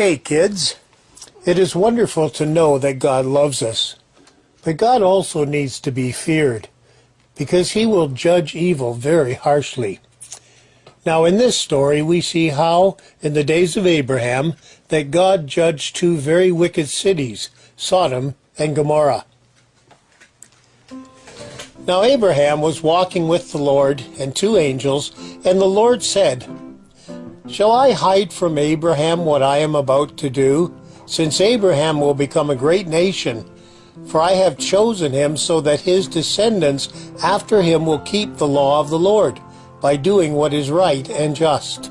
Hey kids, it is wonderful to know that God loves us, but God also needs to be feared because he will judge evil very harshly. Now in this story we see how, in the days of Abraham, that God judged two very wicked cities, Sodom and Gomorrah. Now Abraham was walking with the Lord and two angels, and the Lord said, "Shall I hide from Abraham what I am about to do, since Abraham will become a great nation? For I have chosen him so that his descendants after him will keep the law of the Lord, by doing what is right and just."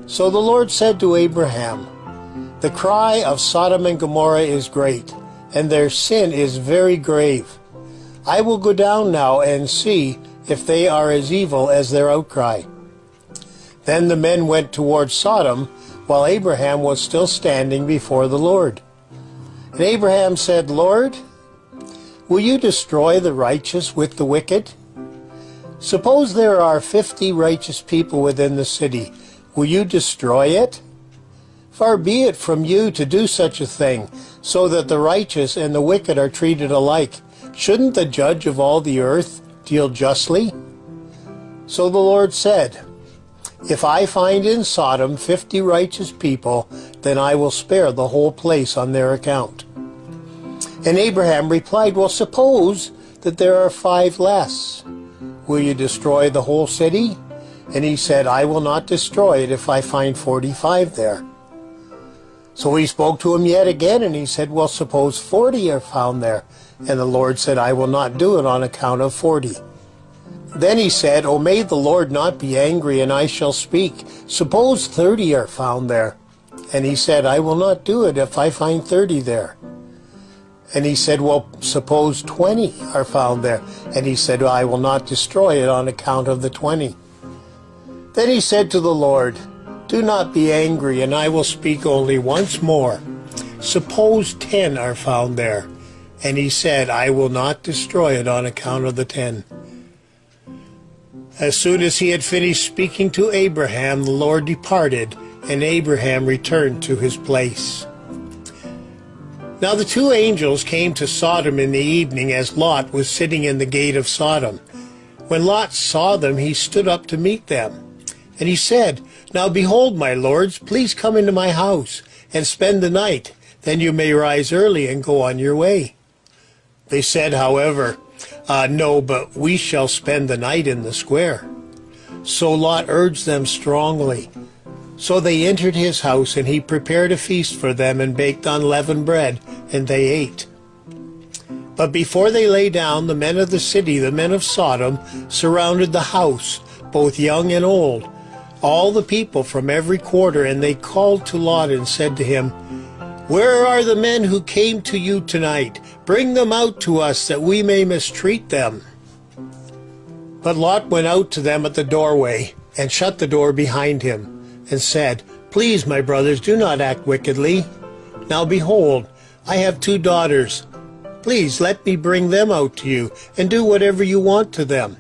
So the Lord said to Abraham, "The cry of Sodom and Gomorrah is great, and their sin is very grave. I will go down now and see if they are as evil as their outcry." Then the men went towards Sodom, while Abraham was still standing before the Lord. And Abraham said, "Lord, will you destroy the righteous with the wicked? Suppose there are 50 righteous people within the city. Will you destroy it? Far be it from you to do such a thing, so that the righteous and the wicked are treated alike. Shouldn't the judge of all the earth deal justly?" So the Lord said, "If I find in Sodom 50 righteous people, then I will spare the whole place on their account." And Abraham replied, "Well, suppose that there are 5 less. Will you destroy the whole city?" And he said, "I will not destroy it if I find 45 there." So he spoke to him yet again, and he said, "Well, suppose 40 are found there." And the Lord said, "I will not do it on account of 40. Then he said, "Oh, may the Lord not be angry, and I shall speak. Suppose 30 are found there." And he said, "I will not do it if I find 30 there." And he said, "Well, suppose 20 are found there." And he said, "I will not destroy it on account of the 20. Then he said to the Lord, "Do not be angry, and I will speak only once more. Suppose 10 are found there." And he said, "I will not destroy it on account of the 10. As soon as he had finished speaking to Abraham, the Lord departed, and Abraham returned to his place. Now the two angels came to Sodom in the evening, as Lot was sitting in the gate of Sodom. When Lot saw them, he stood up to meet them. And he said, "Now behold, my lords, please come into my house, and spend the night. Then you may rise early and go on your way." They said, however, "No, but we shall spend the night in the square." So Lot urged them strongly. So they entered his house, and he prepared a feast for them, and baked unleavened bread, and they ate. But before they lay down, the men of the city, the men of Sodom, surrounded the house, both young and old, all the people from every quarter, and they called to Lot and said to him, "Where are the men who came to you tonight? Bring them out to us, that we may mistreat them." But Lot went out to them at the doorway, and shut the door behind him, and said, "Please, my brothers, do not act wickedly. Now behold, I have 2 daughters. Please let me bring them out to you, and do whatever you want to them.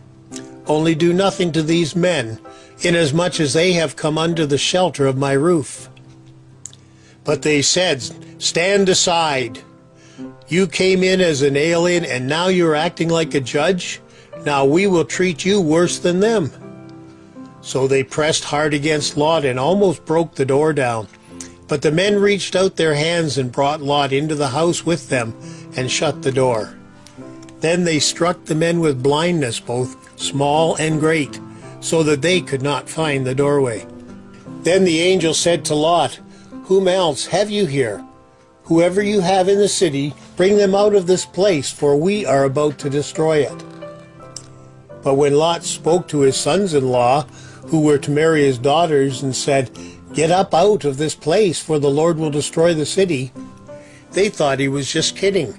Only do nothing to these men, inasmuch as they have come under the shelter of my roof." But they said, "Stand aside. You came in as an alien, and now you're acting like a judge? Now we will treat you worse than them." So they pressed hard against Lot and almost broke the door down. But the men reached out their hands and brought Lot into the house with them and shut the door. Then they struck the men with blindness, both small and great, so that they could not find the doorway. Then the angel said to Lot, "Whom else have you here? Whoever you have in the city, bring them out of this place, for we are about to destroy it." But when Lot spoke to his sons-in-law, who were to marry his daughters, and said, "Get up out of this place, for the Lord will destroy the city," they thought he was just kidding.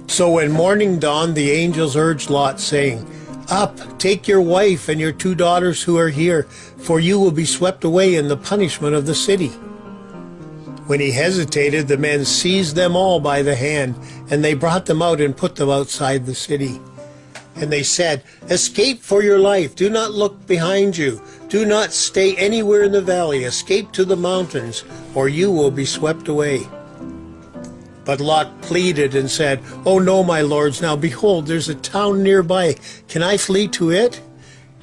So when morning dawned, the angels urged Lot, saying, "Up, take your wife and your 2 daughters who are here, for you will be swept away in the punishment of the city." When he hesitated, the men seized them all by the hand, and they brought them out and put them outside the city. And they said, "Escape for your life. Do not look behind you. Do not stay anywhere in the valley. Escape to the mountains, or you will be swept away." But Lot pleaded and said, "Oh no, my lords, now behold, there's a town nearby. Can I flee to it?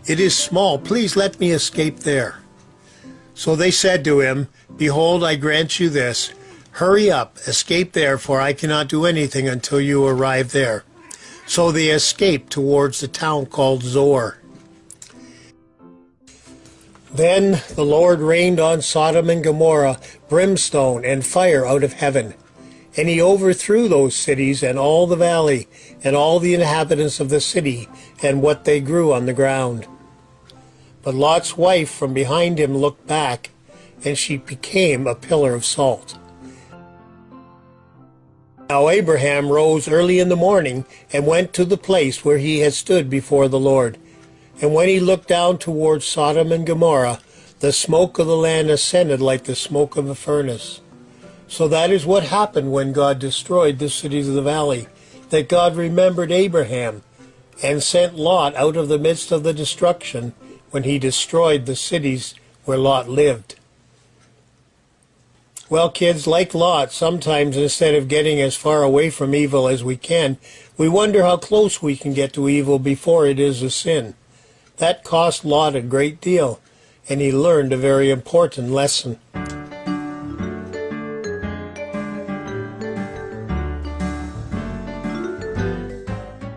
It is small. Please let me escape there." So they said to him, "Behold, I grant you this. Hurry up, escape there, for I cannot do anything until you arrive there." So they escaped towards the town called Zoar. Then the Lord rained on Sodom and Gomorrah brimstone and fire out of heaven. And he overthrew those cities and all the valley, and all the inhabitants of the city, and what they grew on the ground. But Lot's wife from behind him looked back, and she became a pillar of salt. Now Abraham rose early in the morning, and went to the place where he had stood before the Lord. And when he looked down towards Sodom and Gomorrah, the smoke of the land ascended like the smoke of a furnace. So that is what happened when God destroyed the cities of the valley, that God remembered Abraham, and sent Lot out of the midst of the destruction when he destroyed the cities where Lot lived. Well, kids, like Lot, sometimes instead of getting as far away from evil as we can, we wonder how close we can get to evil before it is a sin. That cost Lot a great deal, and he learned a very important lesson.